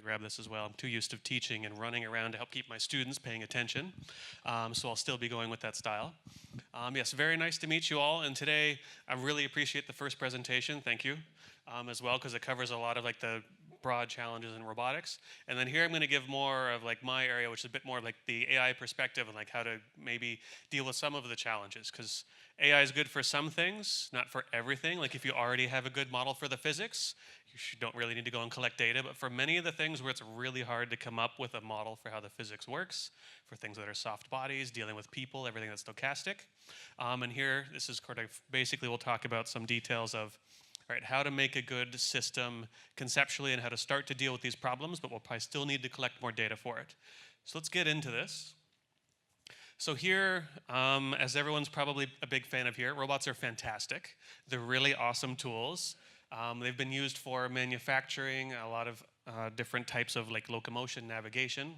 grab this as well. I'm too used to teaching and running around to help keep my students paying attention. So I'll still be going with that style. Yes, very nice to meet you all. And today, I really appreciate the first presentation. Thank you as well, because it covers a lot of like the broad challenges in robotics. And then here I'm going to give more of like my area, which is a bit more like the AI perspective and like how to maybe deal with some of the challenges. Because AI is good for some things, not for everything. Like if you already have a good model for the physics, don't really need to go and collect data. But for many of the things where it's really hard to come up with a model for how the physics works, for things that are soft bodies, dealing with people, everything that's stochastic. And here, this is kind of basically we'll talk about some details of how to make a good system conceptually and how to start to deal with these problems, but we'll probably still need to collect more data for it. So let's get into this. So here, as everyone's probably a big fan of here, robots are fantastic. They're really awesome tools. They've been used for manufacturing, a lot of different types of like locomotion, navigation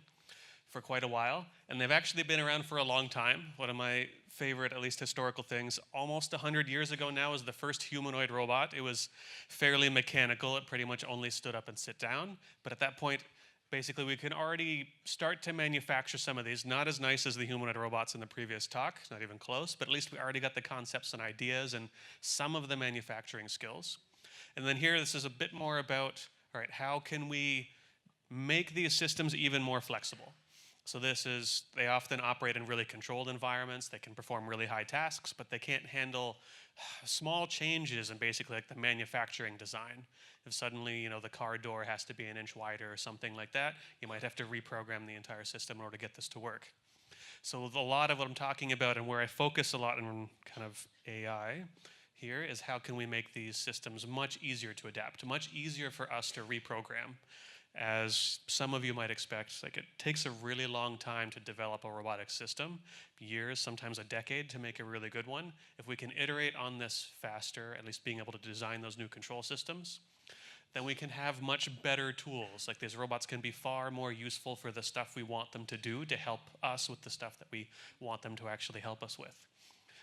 for quite a while. And they've actually been around for a long time. One of my favorite, at least historical things, almost 100 years ago now was the first humanoid robot. It was fairly mechanical. It pretty much only stood up and sit down. But at that point, basically we can already start to manufacture some of these. Not as nice as the humanoid robots in the previous talk, not even close, but at least we already got the concepts and ideas and some of the manufacturing skills. And then here, this is a bit more about, all right, how can we make these systems even more flexible? So they often operate in really controlled environments. They can perform really high tasks, but they can't handle small changes in basically like the manufacturing design. If suddenly, the car door has to be an inch wider or something like that, you might have to reprogram the entire system in order to get this to work. So a lot of what I'm talking about and where I focus a lot on kind of AI here is how can we make these systems much easier to adapt, much easier for us to reprogram. As some of you might expect, like it takes a really long time to develop a robotic system, years, sometimes a decade to make a really good one. If we can iterate on this faster, at least being able to design those new control systems, then we can have much better tools. Like these robots can be far more useful for the stuff we want them to do to help us with the stuff that we want them to actually help us with.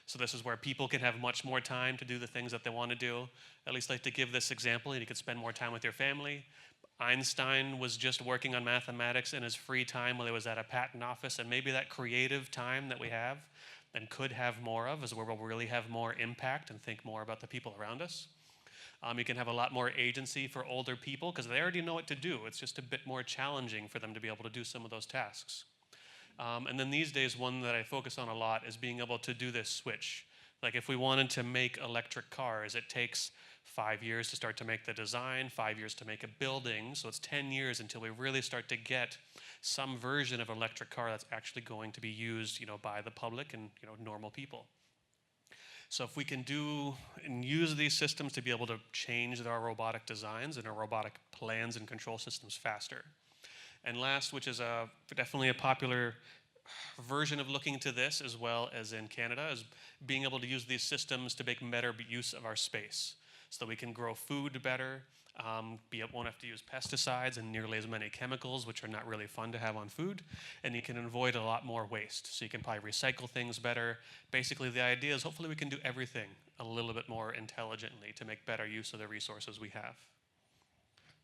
So this is where people can have much more time to do the things that they want to do. At least like to give this example, you could spend more time with your family. Einstein was just working on mathematics in his free time while he was at a patent office, and maybe that creative time that we have and could have more of is where we'll really have more impact and think more about the people around us. You can have a lot more agency for older people because they already know what to do. It's just a bit more challenging for them to be able to do some of those tasks. And then these days, one that I focus on a lot is being able to do this switch. Like if we wanted to make electric cars, it takes 5 years to start to make the design, 5 years to make a building, so it's 10 years until we really start to get some version of an electric car that's actually going to be used, by the public and, normal people. So if we can do and use these systems to be able to change our robotic designs and our robotic plans and control systems faster. And last, which is definitely a popular version of looking to this as well as in Canada, is being able to use these systems to make better use of our space so that we can grow food better, won't have to use pesticides and nearly as many chemicals, which are not really fun to have on food, and you can avoid a lot more waste. So you can probably recycle things better. Basically, the idea is hopefully we can do everything a little bit more intelligently to make better use of the resources we have.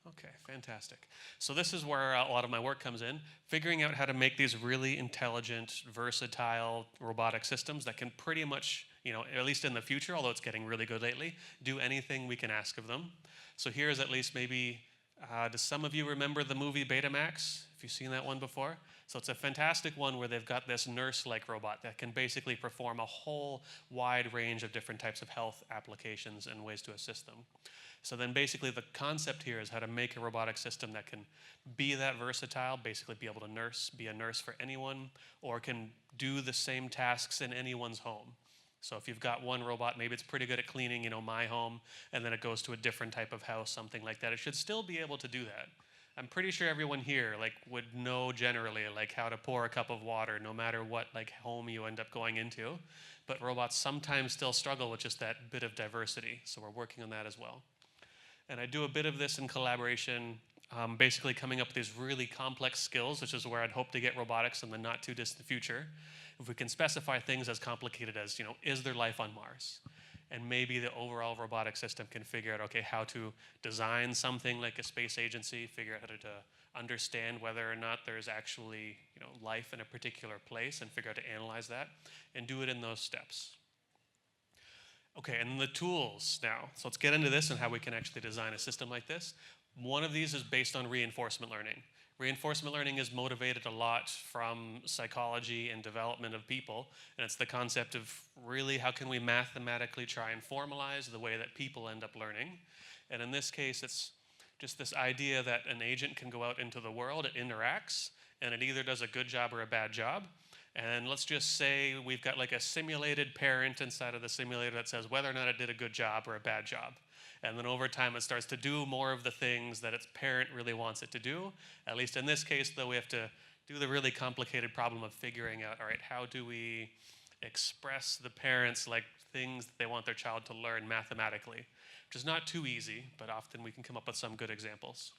Okay, fantastic. So this is where a lot of my work comes in, figuring out how to make these really intelligent, versatile robotic systems that can pretty much, at least in the future, although it's getting really good lately, do anything we can ask of them. So here's at least maybe, does some of you remember the movie Betamax? Have you seen that one before? So it's a fantastic one where they've got this nurse-like robot that can basically perform a whole wide range of different types of health applications and ways to assist them. So then basically the concept here is how to make a robotic system that can be that versatile, basically be able to be a nurse for anyone, or can do the same tasks in anyone's home. So if you've got one robot, maybe it's pretty good at cleaning, my home, and then it goes to a different type of house, something like that. It should still be able to do that. I'm pretty sure everyone here would know generally how to pour a cup of water no matter what home you end up going into. But robots sometimes still struggle with just that bit of diversity. So we're working on that as well. And I do a bit of this in collaboration, basically coming up with these really complex skills, which is where I'd hope to get robotics in the not too distant future. If we can specify things as complicated as, is there life on Mars? and maybe the overall robotic system can figure out, okay, how to design something like a space agency, figure out how to understand whether or not there's actually life in a particular place and figure out to analyze that and do it in those steps. Okay, and the tools now. So let's get into this and how we can actually design a system like this. One of these is based on reinforcement learning. Reinforcement learning is motivated a lot from psychology and development of people, and it's the concept of really how can we mathematically try and formalize the way that people end up learning. And in this case, it's just this idea that an agent can go out into the world, it interacts, and it either does a good job or a bad job. And let's just say we've got like a simulated parent inside of the simulator that says whether or not it did a good job or a bad job. And then over time, it starts to do more of the things that its parent really wants it to do. At least in this case, though, we have to do the really complicated problem of figuring out, all right, how do we express the parents like things that they want their child to learn mathematically, which is not too easy, but often we can come up with some good examples.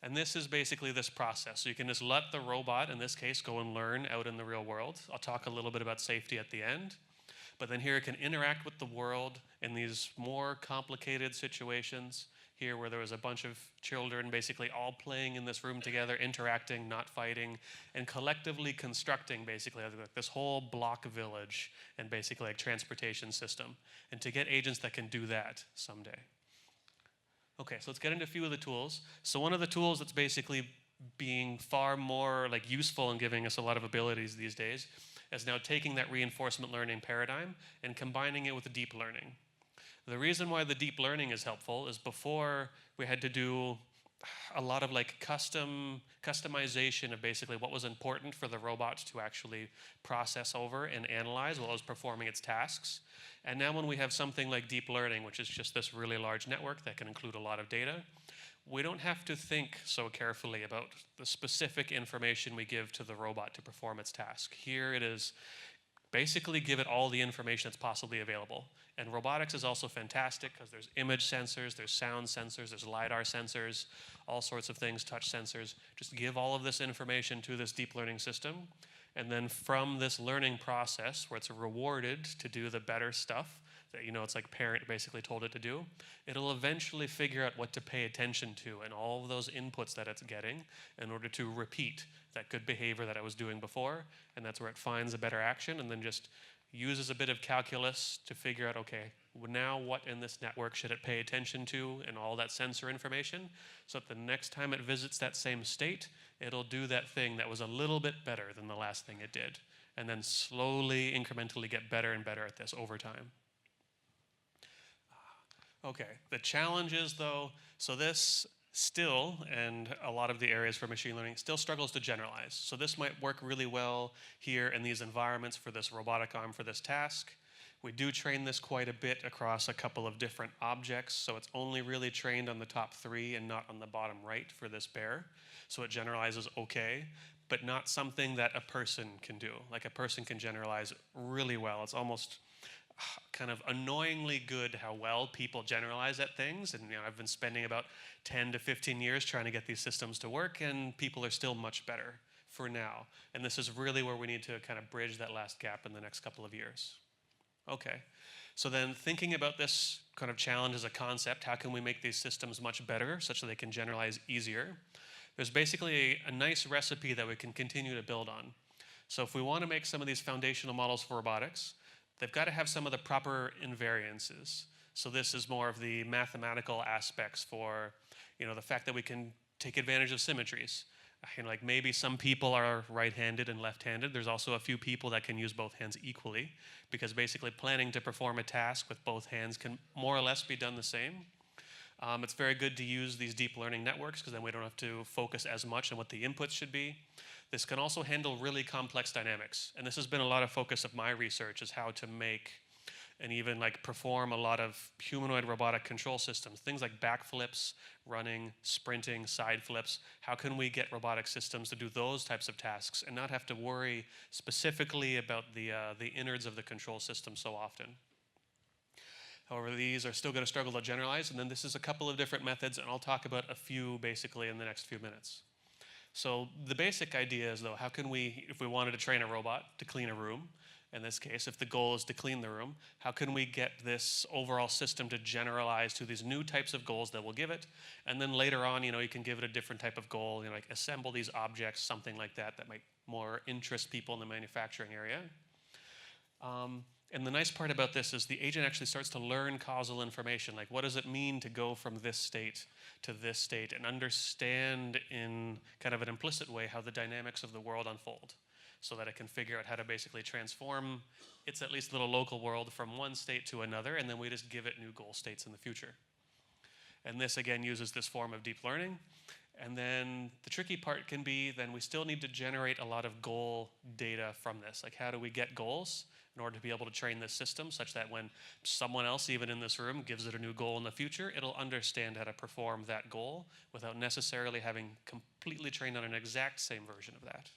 And this is basically this process. So you can just let the robot, in this case, go and learn out in the real world. I'll talk a little bit about safety at the end. But then here it can interact with the world in these more complicated situations. Here where there was a bunch of children basically all playing in this room together, interacting, not fighting, and collectively constructing basically this whole block village and basically like transportation system. And to get agents that can do that someday. Okay, so let's get into a few of the tools. So one of the tools that's basically being far more like useful and giving us a lot of abilities these days is now taking that reinforcement learning paradigm and combining it with deep learning. The reason why the deep learning is helpful is before we had to do a lot of like customization of basically what was important for the robot to actually process over and analyze while it was performing its tasks. And now when we have something like deep learning, which is just this really large network that can include a lot of data, we don't have to think so carefully about the specific information we give to the robot to perform its task. Here it is basically give it all the information that's possibly available. And robotics is also fantastic because there's image sensors, there's sound sensors, there's LiDAR sensors, all sorts of things, touch sensors. Just give all of this information to this deep learning system. And then from this learning process where it's rewarded to do the better stuff that it's like parent basically told it to do, it'll eventually figure out what to pay attention to and all of those inputs that it's getting in order to repeat that good behavior that it was doing before. And that's where it finds a better action and then just uses a bit of calculus to figure out, okay, now what in this network should it pay attention to and all that sensor information so that the next time it visits that same state, it'll do that thing that was a little bit better than the last thing it did. And then slowly, incrementally get better and better at this over time. Okay, the challenges though, so this still, and a lot of the areas for machine learning, still struggles to generalize. So this might work really well here in these environments for this robotic arm for this task. We do train this quite a bit across a couple of different objects, so it's only really trained on the top 3 and not on the bottom right for this bear. So it generalizes okay, but not something that a person can do. Like a person can generalize really well. It's almost kind of annoyingly good how well people generalize at things. And I've been spending about 10 to 15 years trying to get these systems to work, and people are still much better for now. And this is really where we need to kind of bridge that last gap in the next couple of years. Okay, so then thinking about this kind of challenge as a concept, how can we make these systems much better such that they can generalize easier? There's basically a nice recipe that we can continue to build on. So if we want to make some of these foundational models for robotics, they've got to have some of the proper invariances. So this is more of the mathematical aspects for, the fact that we can take advantage of symmetries. Like maybe some people are right-handed and left-handed. There's also a few people that can use both hands equally, because basically planning to perform a task with both hands can more or less be done the same. It's very good to use these deep learning networks because then we don't have to focus as much on what the inputs should be. This can also handle really complex dynamics. And this has been a lot of focus of my research, is how to make and even like perform a lot of humanoid robotic control systems. Things like backflips, running, sprinting, side flips. How can we get robotic systems to do those types of tasks and not have to worry specifically about the innards of the control system so often? However, these are still going to struggle to generalize, and then this is a couple of different methods, and I'll talk about a few basically in the next few minutes. So the basic idea is, though, how can we, if we wanted to train a robot to clean a room, In this case, if the goal is to clean the room, how can we get this overall system to generalize to these new types of goals that we'll give it? And then later on, you can give it a different type of goal, like assemble these objects, something like that might more interest people in the manufacturing area. And the nice part about this is the agent actually starts to learn causal information, like what does it mean to go from this state to this state, and understand in kind of an implicit way how the dynamics of the world unfold, so that it can figure out how to basically transform its at least little local world from one state to another, and then we just give it new goal states in the future. And this again uses this form of deep learning. And then the tricky part can be then we still need to generate a lot of goal data from this. Like how do we get goals in order to be able to train this system such that when someone else, even in this room, gives it a new goal in the future, it'll understand how to perform that goal without necessarily having completely trained on an exact same version of that.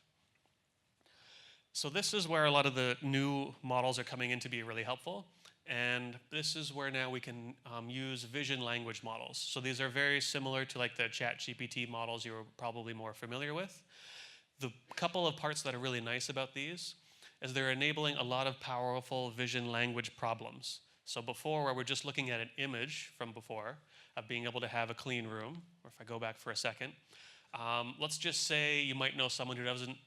So this is where a lot of the new models are coming in to be really helpful. And this is where now we can use vision language models. So these are very similar to like the ChatGPT models you're probably more familiar with. The couple of parts that are really nice about these is they're enabling a lot of powerful vision language problems. So before, where we're just looking at an image from before of being able to have a clean room, or if I go back for a second, let's just say you might know someone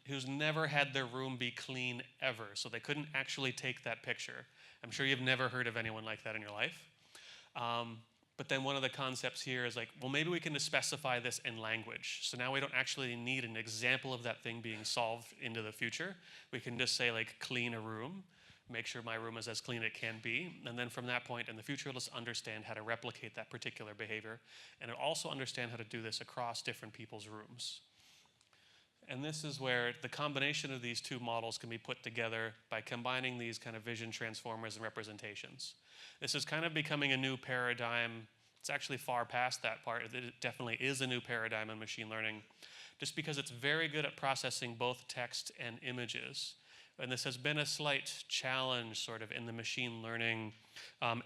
who's never had their room be clean ever, so they couldn't actually take that picture. I'm sure you've never heard of anyone like that in your life. But then one of the concepts here is like, well, maybe we can just specify this in language. So now we don't actually need an example of that thing being solved into the future. We can just say like, clean a room, make sure my room is as clean as it can be. And then from that point in the future, let's understand how to replicate that particular behavior. And it'll also understand how to do this across different people's rooms. And this is where the combination of these two models can be put together by combining these kind of vision transformers and representations. This is kind of becoming a new paradigm. It's actually far past that part. It definitely is a new paradigm in machine learning, just because it's very good at processing both text and images. And this has been a slight challenge sort of in the machine learning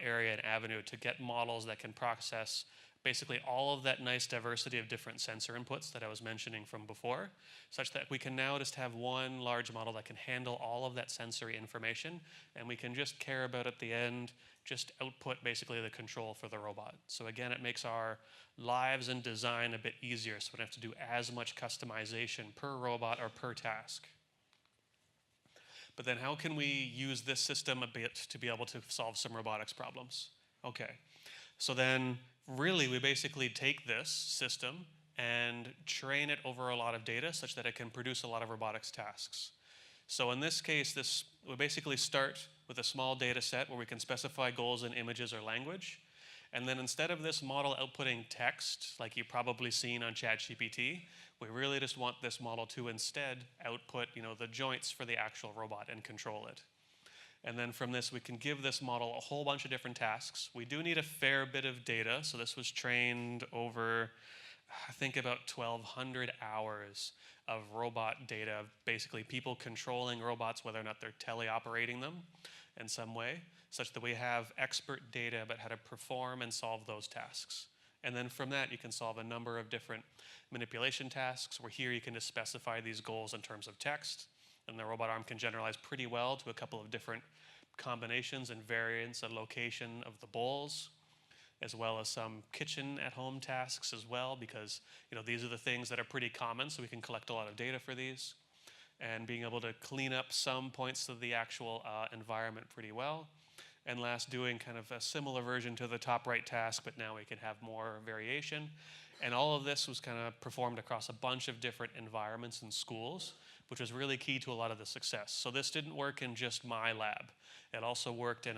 area and avenue to get models that can process basically all of that nice diversity of different sensor inputs that I was mentioning from before, such that we can now just have one large model that can handle all of that sensory information, and we can just care about at the end, just output basically the control for the robot. So again, it makes our lives and design a bit easier, so we don't have to do as much customization per robot or per task. But then how can we use this system a bit to be able to solve some robotics problems? Okay, so then really we basically take this system and train it over a lot of data such that it can produce a lot of robotics tasks. So in this case, we basically start with a small data set where we can specify goals in images or language. And then instead of this model outputting text, like you've probably seen on ChatGPT, we really just want this model to instead output, the joints for the actual robot and control it. And then from this, we can give this model a whole bunch of different tasks. We do need a fair bit of data. So this was trained over, I think, about 1,200 hours of robot data, basically people controlling robots, whether or not they're teleoperating them in some way, such that we have expert data about how to perform and solve those tasks. And then from that, you can solve a number of different manipulation tasks, where here you can just specify these goals in terms of text. And the robot arm can generalize pretty well to a couple of different combinations and variants and location of the bowls, as well as some kitchen at home tasks as well, because these are the things that are pretty common, so we can collect a lot of data for these. And being able to clean up some points of the actual environment pretty well. And last, doing kind of a similar version to the top right task, but now we can have more variation. And all of this was kind of performed across a bunch of different environments and schools, which was really key to a lot of the success. So this didn't work in just my lab. It also worked in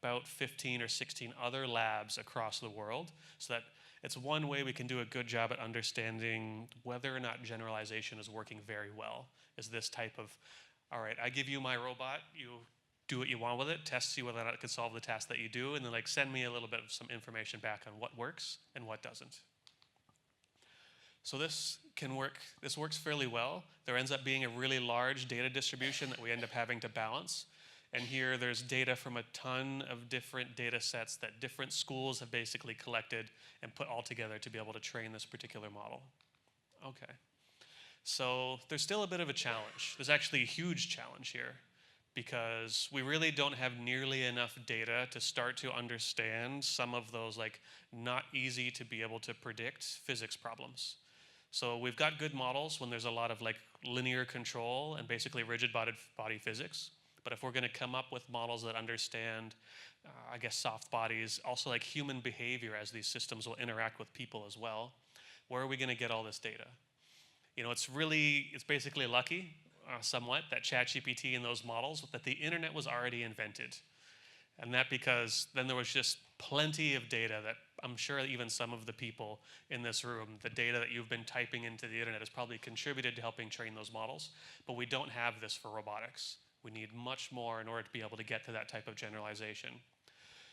about 15 or 16 other labs across the world, so that it's one way we can do a good job at understanding whether or not generalization is working very well, is this type of, all right, I give you my robot, you do what you want with it, test, see whether or not it can solve the task that you do, and then send me a little bit of some information back on what works and what doesn't. So this works fairly well. There ends up being a really large data distribution that we end up having to balance. And here there's data from a ton of different data sets that different schools have basically collected and put all together to be able to train this particular model. Okay, so there's still a bit of a challenge. There's actually a huge challenge here, because we really don't have nearly enough data to start to understand some of those like not easy to be able to predict physics problems. So we've got good models when there's a lot of like linear control and basically rigid body physics. But if we're going to come up with models that understand, I guess, soft bodies, also like human behavior as these systems will interact with people as well, where are we going to get all this data? You know, it's basically lucky, somewhat, that ChatGPT and those models, that the internet was already invented. And that because then there was just plenty of data that I'm sure even some of the people in this room, the data that you've been typing into the internet has probably contributed to helping train those models. But we don't have this for robotics. We need much more in order to be able to get to that type of generalization.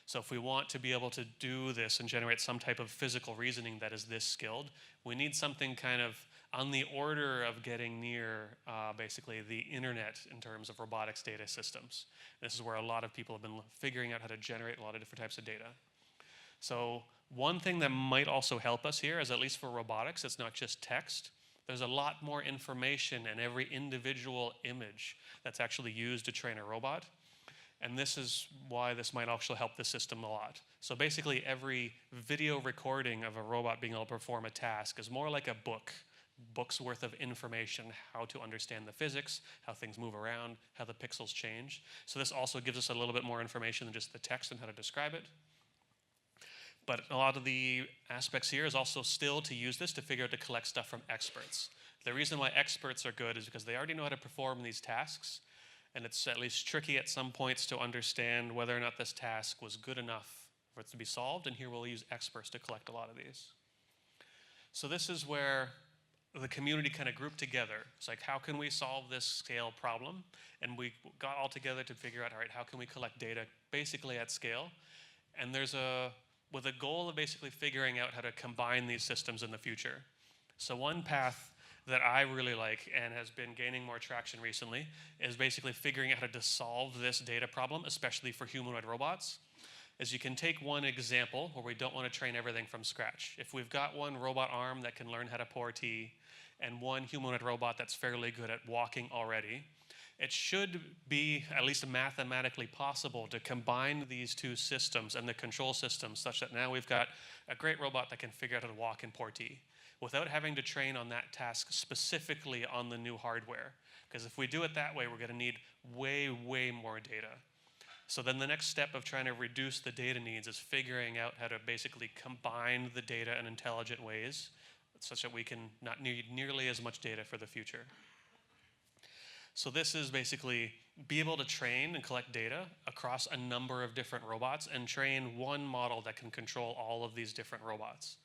So if we want to be able to do this and generate some type of physical reasoning that is this skilled, we need something kind of on the order of getting near basically the internet in terms of robotics data systems. This is where a lot of people have been figuring out how to generate a lot of different types of data. So one thing that might also help us here is, at least for robotics, it's not just text. There's a lot more information in every individual image that's actually used to train a robot. And this is why this might actually help the system a lot. So basically every video recording of a robot being able to perform a task is more like a book's worth of information, how to understand the physics, how things move around, how the pixels change. So this also gives us a little bit more information than just the text and how to describe it. But a lot of the aspects here is also still to use this to figure out to collect stuff from experts. The reason why experts are good is because they already know how to perform these tasks, and it's at least tricky at some points to understand whether or not this task was good enough for it to be solved, and here we'll use experts to collect a lot of these. So this is where the community kind of grouped together. It's like, how can we solve this scale problem? And we got all together to figure out, all right, how can we collect data basically at scale? And with a goal of basically figuring out how to combine these systems in the future. So one path that I really like and has been gaining more traction recently is basically figuring out how to solve this data problem, especially for humanoid robots. As you can take one example where we don't want to train everything from scratch. If we've got one robot arm that can learn how to pour tea and one humanoid robot that's fairly good at walking already, it should be at least mathematically possible to combine these two systems and the control systems such that now we've got a great robot that can figure out how to walk and pour tea without having to train on that task specifically on the new hardware. Because if we do it that way, we're going to need way, way more data. So then the next step of trying to reduce the data needs is figuring out how to basically combine the data in intelligent ways such that we can not need nearly as much data for the future. So this is basically be able to train and collect data across a number of different robots and train one model that can control all of these different robots.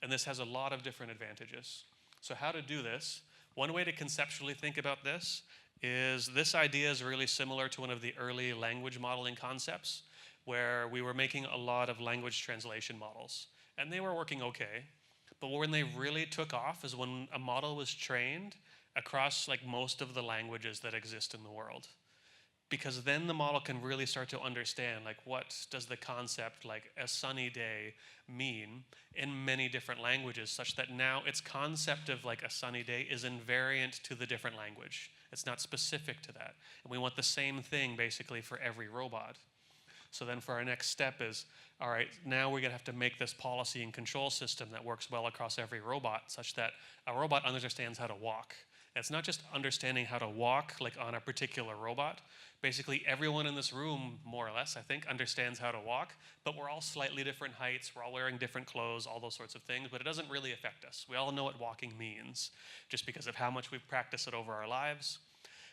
And this has a lot of different advantages. So how to do this? One way to conceptually think about this is this idea is really similar to one of the early language modeling concepts where we were making a lot of language translation models. And they were working okay. But when they really took off is when a model was trained across like most of the languages that exist in the world. Because then the model can really start to understand like what does the concept like a sunny day mean in many different languages, such that now its concept of like a sunny day is invariant to the different language. It's not specific to that. And we want the same thing basically for every robot. So then for our next step is, all right, now we're gonna have to make this policy and control system that works well across every robot such that a robot understands how to walk. And it's not just understanding how to walk like on a particular robot. Basically everyone in this room, more or less, I think, understands how to walk, but we're all slightly different heights, we're all wearing different clothes, all those sorts of things, but it doesn't really affect us. We all know what walking means just because of how much we've practiced it over our lives.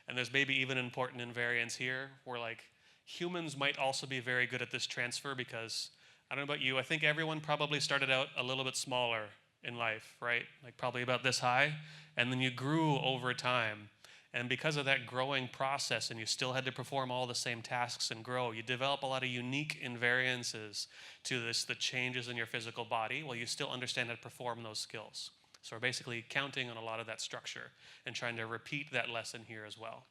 And there's maybe even important invariance here where like humans might also be very good at this transfer because, I don't know about you, I think everyone probably started out a little bit smaller in life, right? Like probably about this high, and then you grew over time. And because of that growing process and you still had to perform all the same tasks and grow, you develop a lot of unique invariances to the changes in your physical body while you still understand how to perform those skills. So we're basically counting on a lot of that structure and trying to repeat that lesson here as well.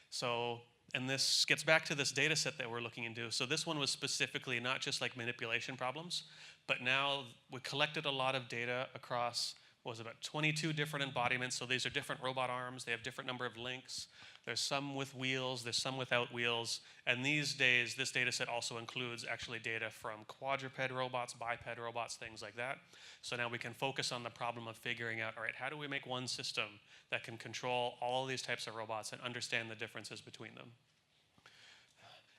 So, and this gets back to this data set that we're looking into. So this one was specifically not just like manipulation problems, but now we collected a lot of data across, what was it, about 22 different embodiments. So these are different robot arms. They have different number of links. There's some with wheels, there's some without wheels, and these days, this data set also includes actually data from quadruped robots, biped robots, things like that. So now we can focus on the problem of figuring out, all right, how do we make one system that can control all these types of robots and understand the differences between them?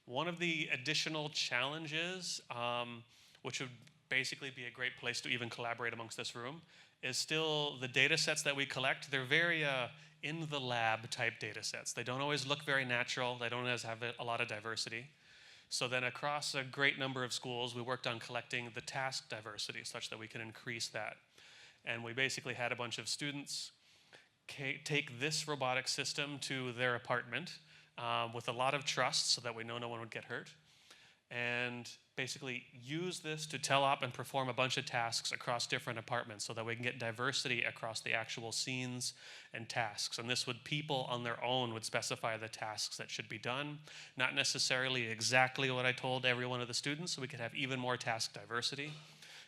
One of the additional challenges, which would basically be a great place to even collaborate amongst this room, is still the data sets that we collect. They're very in the lab type data sets. They don't always look very natural. They don't always have a lot of diversity. So then across a great number of schools, we worked on collecting the task diversity such that we can increase that. And we basically had a bunch of students take this robotic system to their apartment with a lot of trust so that we know no one would get hurt, and basically use this to tell up and perform a bunch of tasks across different apartments so that we can get diversity across the actual scenes and tasks. And this would, people on their own would specify the tasks that should be done, not necessarily exactly what I told every one of the students, so we could have even more task diversity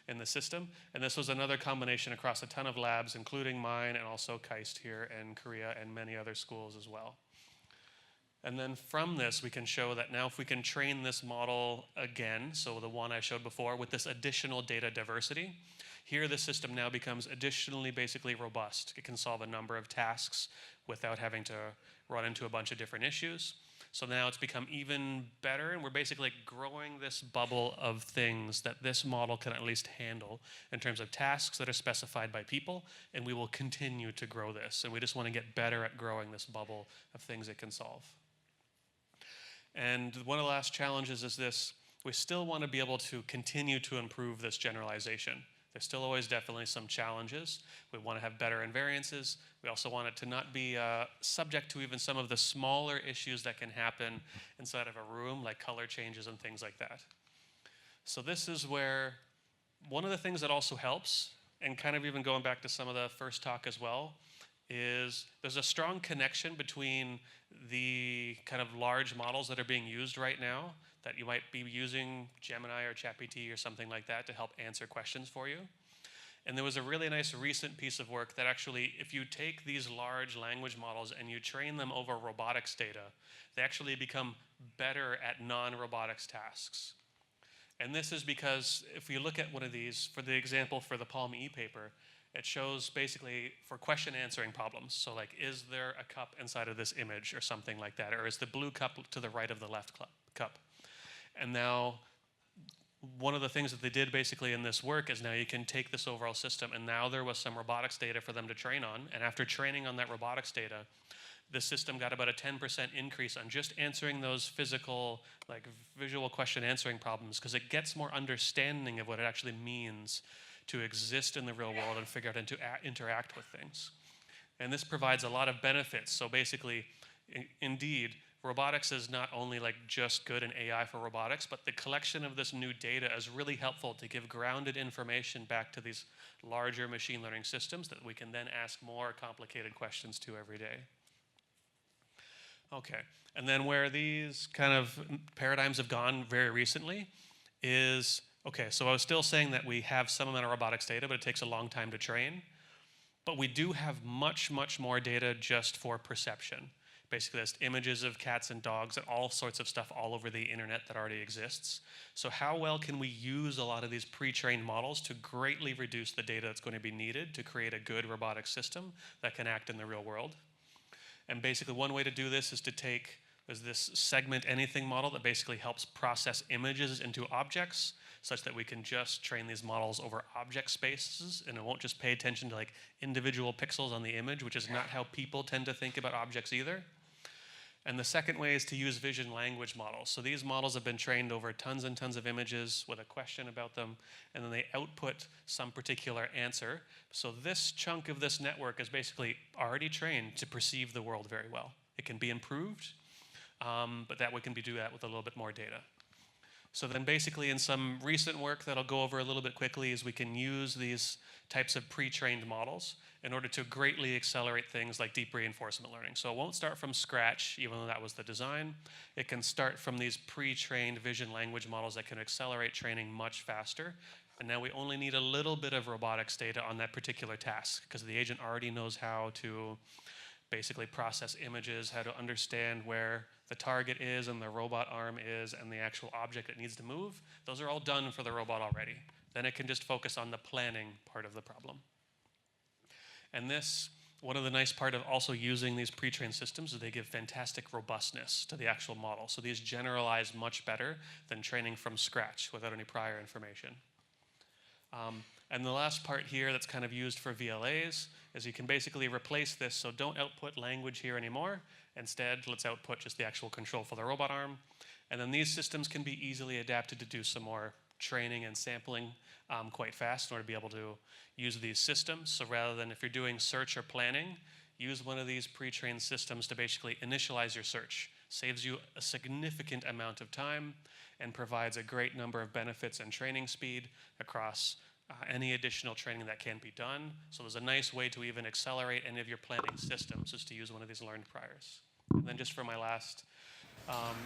in the system. And this was another combination across a ton of labs, including mine and also KAIST here in Korea and many other schools as well. And then from this, we can show that now if we can train this model again, so the one I showed before, with this additional data diversity, here the system now becomes additionally basically robust. It can solve a number of tasks without having to run into a bunch of different issues. So now it's become even better, and we're basically growing this bubble of things that this model can at least handle in terms of tasks that are specified by people, and we will continue to grow this. And we just want to get better at growing this bubble of things it can solve. And one of the last challenges is this: we still want to be able to continue to improve this generalization. There's still always definitely some challenges. We want to have better invariances. We also want it to not be subject to even some of the smaller issues that can happen inside of a room, like color changes and things like that. So this is where one of the things that also helps, and kind of even going back to some of the first talk as well, is there's a strong connection between the kind of large models that are being used right now, that you might be using Gemini or ChatGPT or something like that to help answer questions for you. And there was a really nice recent piece of work that actually, if you take these large language models and you train them over robotics data, they actually become better at non-robotics tasks. And this is because if you look at one of these, for the example for the Palm E-paper, it shows basically for question answering problems. So like, is there a cup inside of this image or something like that? Or is the blue cup to the right of the left cup? And now, one of the things that they did basically in this work is now you can take this overall system, and now there was some robotics data for them to train on. And after training on that robotics data, the system got about a 10% increase on just answering those physical, like visual question answering problems, because it gets more understanding of what it actually means to exist in the real world and figure out and to interact with things. And this provides a lot of benefits. So basically, indeed, robotics is not only like just good in AI for robotics, but the collection of this new data is really helpful to give grounded information back to these larger machine learning systems that we can then ask more complicated questions to every day. Okay, and then where these kind of paradigms have gone very recently is, okay, so I was still saying that we have some amount of robotics data, but it takes a long time to train. But we do have much, much more data just for perception. Basically, that's images of cats and dogs and all sorts of stuff all over the internet that already exists. So how well can we use a lot of these pre-trained models to greatly reduce the data that's going to be needed to create a good robotic system that can act in the real world? And basically, one way to do this is to take, there's this segment anything model that basically helps process images into objects, such that we can just train these models over object spaces, and it won't just pay attention to like individual pixels on the image, which is not how people tend to think about objects either. And the second way is to use vision language models. So these models have been trained over tons and tons of images with a question about them, and then they output some particular answer. So this chunk of this network is basically already trained to perceive the world very well. It can be improved, but that we can do that with a little bit more data. So then basically in some recent work that I'll go over a little bit quickly is we can use these types of pre-trained models in order to greatly accelerate things like deep reinforcement learning. So it won't start from scratch, even though that was the design. It can start from these pre-trained vision language models that can accelerate training much faster. And now we only need a little bit of robotics data on that particular task, because the agent already knows how to basically process images, how to understand where the target is and the robot arm is and the actual object it needs to move. Those are all done for the robot already. Then it can just focus on the planning part of the problem. And this, one of the nice part of also using these pre-trained systems is they give fantastic robustness to the actual model. So these generalize much better than training from scratch without any prior information. And the last part here that's kind of used for VLAs is you can basically replace this, so don't output language here anymore. Instead, let's output just the actual control for the robot arm. And then these systems can be easily adapted to do some more training and sampling quite fast in order to be able to use these systems. So rather than if you're doing search or planning, use one of these pre-trained systems to basically initialize your search. Saves you a significant amount of time and provides a great number of benefits and training speed across any additional training that can be done. So there's a nice way to even accelerate any of your planning systems is to use one of these learned priors. And then just for my last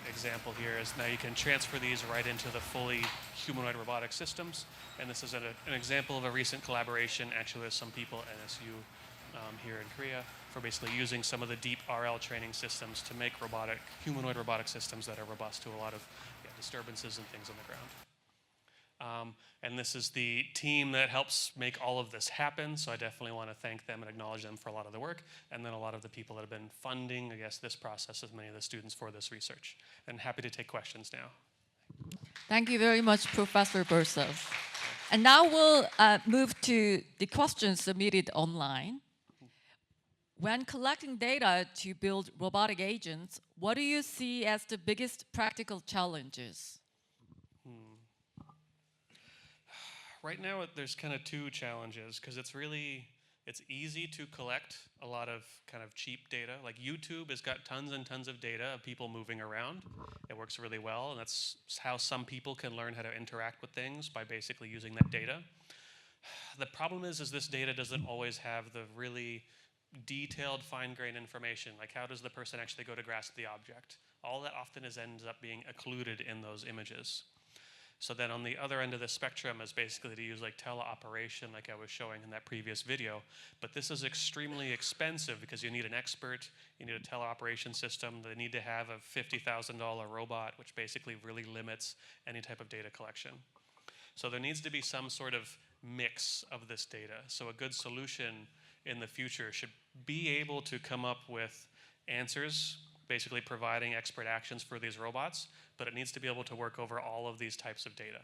example here is now you can transfer these right into the fully humanoid robotic systems. And this is an example of a recent collaboration actually with some people at NSU here in Korea for basically using some of the deep RL training systems to make humanoid robotic systems that are robust to a lot of disturbances and things on the ground. And this is the team that helps make all of this happen, so I definitely want to thank them and acknowledge them for a lot of the work, and then a lot of the people that have been funding, I guess, this process as many of the students for this research. And happy to take questions now. Thank you very much, Professor Bursos. And now we'll move to the questions submitted online. When collecting data to build robotic agents, what do you see as the biggest practical challenges? Right now, there's kind of two challenges because it's easy to collect a lot of kind of cheap data. Like YouTube has got tons and tons of data of people moving around. It works really well, and that's how some people can learn how to interact with things by basically using that data. The problem is this data doesn't always have the really detailed, fine-grained information, like how does the person actually go to grasp the object? All that often ends up being occluded in those images. So then on the other end of the spectrum is basically to use like teleoperation like I was showing in that previous video. But this is extremely expensive because you need an expert, you need a teleoperation system, they need to have a $50,000 robot, which basically really limits any type of data collection. So there needs to be some sort of mix of this data. So a good solution in the future should be able to come up with answers, basically providing expert actions for these robots, but it needs to be able to work over all of these types of data.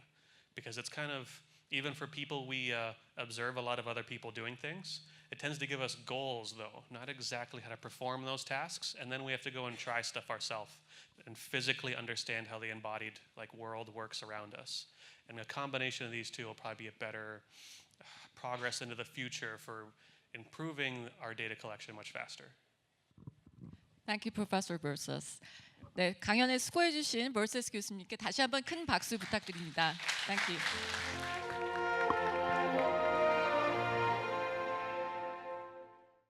Because it's kind of, even for people we observe a lot of other people doing things, it tends to give us goals though, not exactly how to perform those tasks, and then we have to go and try stuff ourselves and physically understand how the embodied world works around us. And a combination of these two will probably be a better progress into the future for improving our data collection much faster. Thank you, Professor Bursos. 네, 강연에 수고해 주신 버서스 교수님께 다시 한번 큰 박수 부탁드립니다. Thank you.